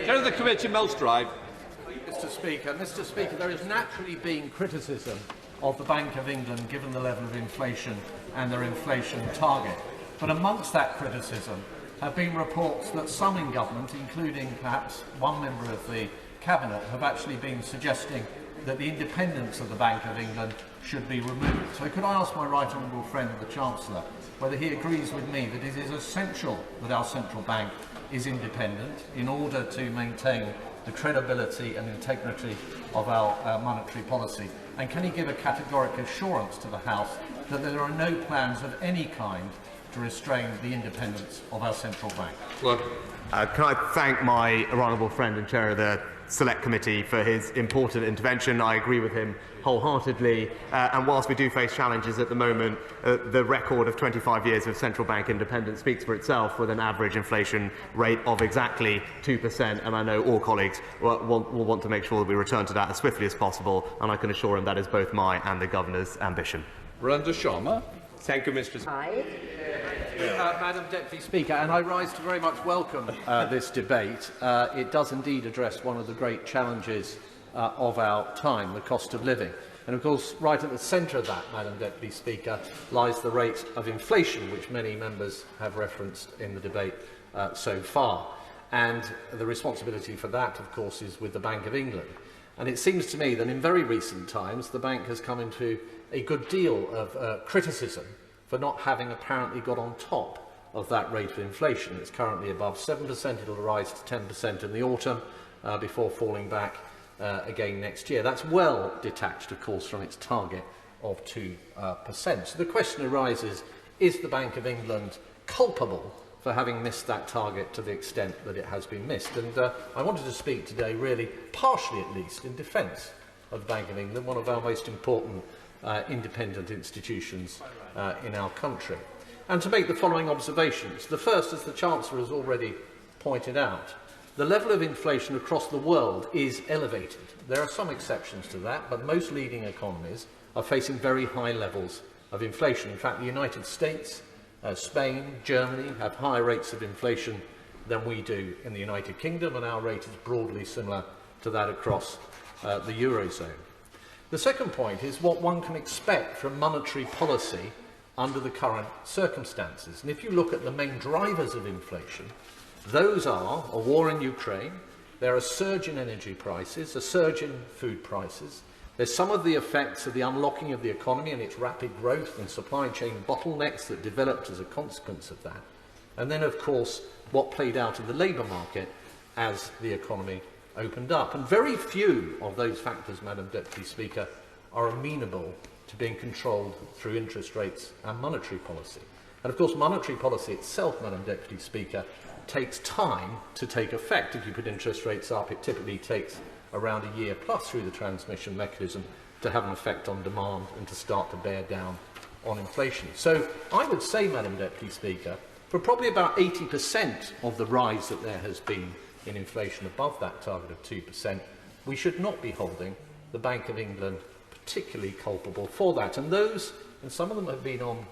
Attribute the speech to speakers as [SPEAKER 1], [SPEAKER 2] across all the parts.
[SPEAKER 1] Chair of the committee, Mel Stride.
[SPEAKER 2] Mr. Speaker, there has naturally been criticism of the Bank of England given the level of inflation and their inflation target. But amongst that criticism have been reports that some in government, including perhaps one member of the Cabinet, have actually been suggesting that the independence of the Bank of England should be removed. So could I ask my right honourable friend, the Chancellor, whether he agrees with me that it is essential that our central bank is independent in order to maintain the credibility and integrity of our monetary policy? And can he give a categoric assurance to the House that there are no plans of any kind to restrain the independence of our central bank?
[SPEAKER 3] Can I thank my honourable friend and chair of the Select Committee for his important intervention. I agree with him wholeheartedly, and whilst we do face challenges at the moment, the record of 25 years of central bank independence speaks for itself, with an average inflation rate of exactly 2%, and I know all colleagues will want to make sure that we return to that as swiftly as possible, and I can assure him that is both my and the Governor's ambition.
[SPEAKER 1] Randa Sharma.
[SPEAKER 3] Thank you, Mr. Speaker.
[SPEAKER 2] Madam Deputy Speaker, and I rise to very much welcome this debate. It does indeed address one of the great challenges of our time, the cost of living. And of course, right at the centre of that, Madam Deputy Speaker, lies the rate of inflation, which many members have referenced in the debate so far. And the responsibility for that, of course, is with the Bank of England. And it seems to me that in very recent times, the bank has come into a good deal of criticism for not having apparently got on top of that rate of inflation. It's currently above 7%. It will rise to 10% in the autumn before falling back again next year. That's well detached, of course, from its target of 2%. So the question arises, is the Bank of England culpable for having missed that target to the extent that it has been missed? And I wanted to speak today, really, partially at least, in defence of the Bank of England, one of our most important independent institutions in our country, and to make the following observations. The first, as the Chancellor has already pointed out, the level of inflation across the world is elevated. There are some exceptions to that, but most leading economies are facing very high levels of inflation. In fact, the United States, Spain, Germany have higher rates of inflation than we do in the United Kingdom, and our rate is broadly similar to that across the Eurozone. The second point is what one can expect from monetary policy under the current circumstances. And if you look at the main drivers of inflation, those are a war in Ukraine, there are a surge in energy prices, a surge in food prices, there's some of the effects of the unlocking of the economy and its rapid growth and supply chain bottlenecks that developed as a consequence of that, and then, of course, what played out in the labour market as the economy opened up. And very few of those factors, Madam Deputy Speaker, are amenable to being controlled through interest rates and monetary policy. And of course, monetary policy itself, Madam Deputy Speaker, takes time to take effect. If you put interest rates up, it typically takes around a year plus through the transmission mechanism to have an effect on demand and to start to bear down on inflation. So I would say, Madam Deputy Speaker, for probably about 80% of the rise that there has been in inflation above that target of 2%, we should not be holding the Bank of England particularly culpable for that. And those, and some of them have been on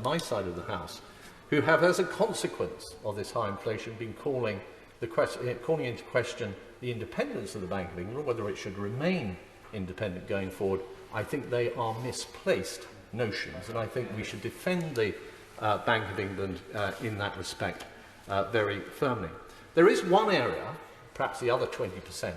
[SPEAKER 2] my side of the House, who have, as a consequence of this high inflation, been calling into question the independence of the Bank of England, or whether it should remain independent going forward. I think they are misplaced notions, and I think we should defend the Bank of England in that respect very firmly. There is one area, perhaps the other 20%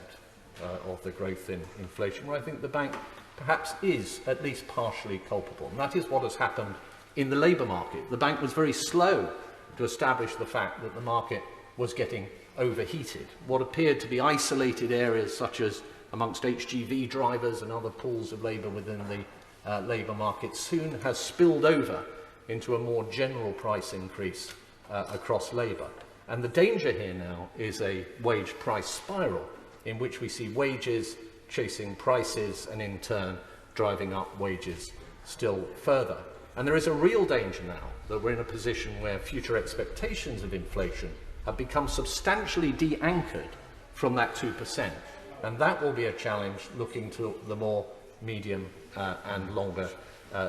[SPEAKER 2] of the growth in inflation, where I think the bank perhaps is at least partially culpable, and that is what has happened in the labour market. The bank was very slow to establish the fact that the market was getting overheated. What appeared to be isolated areas, such as amongst HGV drivers and other pools of labour within the labour market, soon has spilled over into a more general price increase across labour. And the danger here now is a wage price spiral in which we see wages chasing prices and in turn driving up wages still further. And there is a real danger now that we're in a position where future expectations of inflation have become substantially de-anchored from that 2%. And that will be a challenge looking to the more medium and longer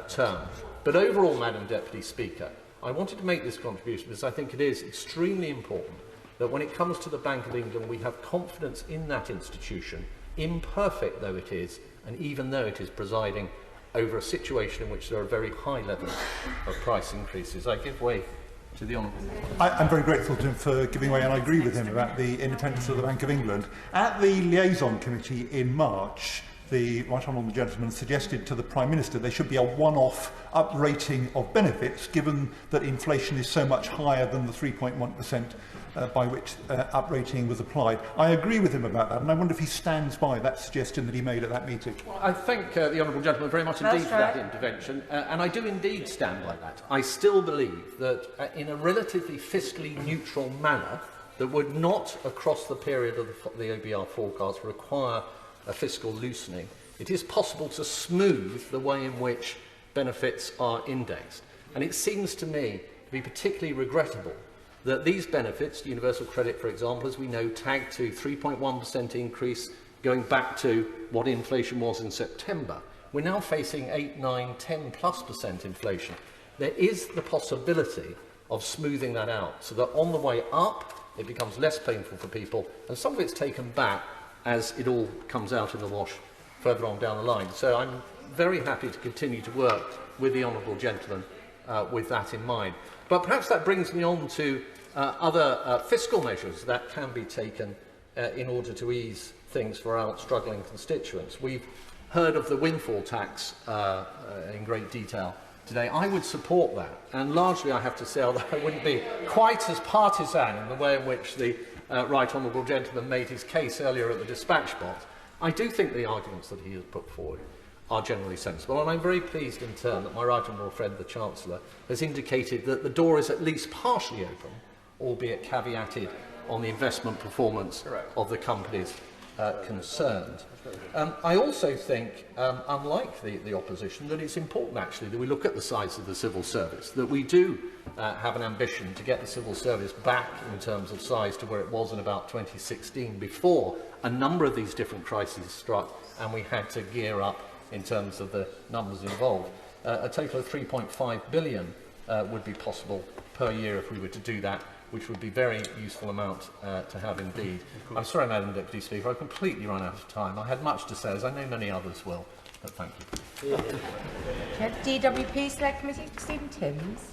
[SPEAKER 2] term. But overall, Madam Deputy Speaker, I wanted to make this contribution because I think it is extremely important that when it comes to the Bank of England, we have confidence in that institution, imperfect though it is, and even though it is presiding over a situation in which there are very high levels of price increases. I give way to the Honourable.
[SPEAKER 4] I'm very grateful to him for giving way, and I agree with him about the independence of the Bank of England. At the liaison committee in March, the Right Honourable Gentleman suggested to the Prime Minister there should be a one-off uprating of benefits, given that inflation is so much higher than the 3.1% by which uprating was applied. I agree with him about that, and I wonder if he stands by that suggestion that he made at that meeting.
[SPEAKER 2] Well, I thank the Honourable Gentleman very much indeed for that intervention, and I do indeed stand by that. I still believe that in a relatively fiscally neutral manner, that would not, across the period of the OBR forecast, require a fiscal loosening, it is possible to smooth the way in which benefits are indexed. And it seems to me to be particularly regrettable that these benefits, universal credit for example, as we know, tagged to 3.1% increase going back to what inflation was in September, we're now facing 8, 9, 10+% inflation. There is the possibility of smoothing that out so that on the way up it becomes less painful for people, and some of it's taken back as it all comes out in the wash further on down the line. So I'm very happy to continue to work with the Honourable Gentleman with that in mind. But perhaps that brings me on to other fiscal measures that can be taken in order to ease things for our struggling constituents. We've heard of the windfall tax in great detail today. I would support that, and largely I have to say, although I wouldn't be quite as partisan in the way in which the Right Honourable Gentleman made his case earlier at the dispatch box, I do think the arguments that he has put forward are generally sensible, and I'm very pleased in turn that my right honourable friend, the Chancellor, has indicated that the door is at least partially open, albeit caveated on the investment performance of the companies concerned. I also think, unlike the opposition, that it's important actually that we look at the size of the civil service, that we do have an ambition to get the civil service back in terms of size to where it was in about 2016, before a number of these different crises struck and we had to gear up in terms of the numbers involved. A total of 3.5 billion would be possible per year if we were to do that, which would be a very useful amount to have indeed. I'm sorry, Madam Deputy Speaker, I've completely run out of time. I had much to say, as I know many others will, but thank you.
[SPEAKER 5] DWP Select Committee, Stephen Timms.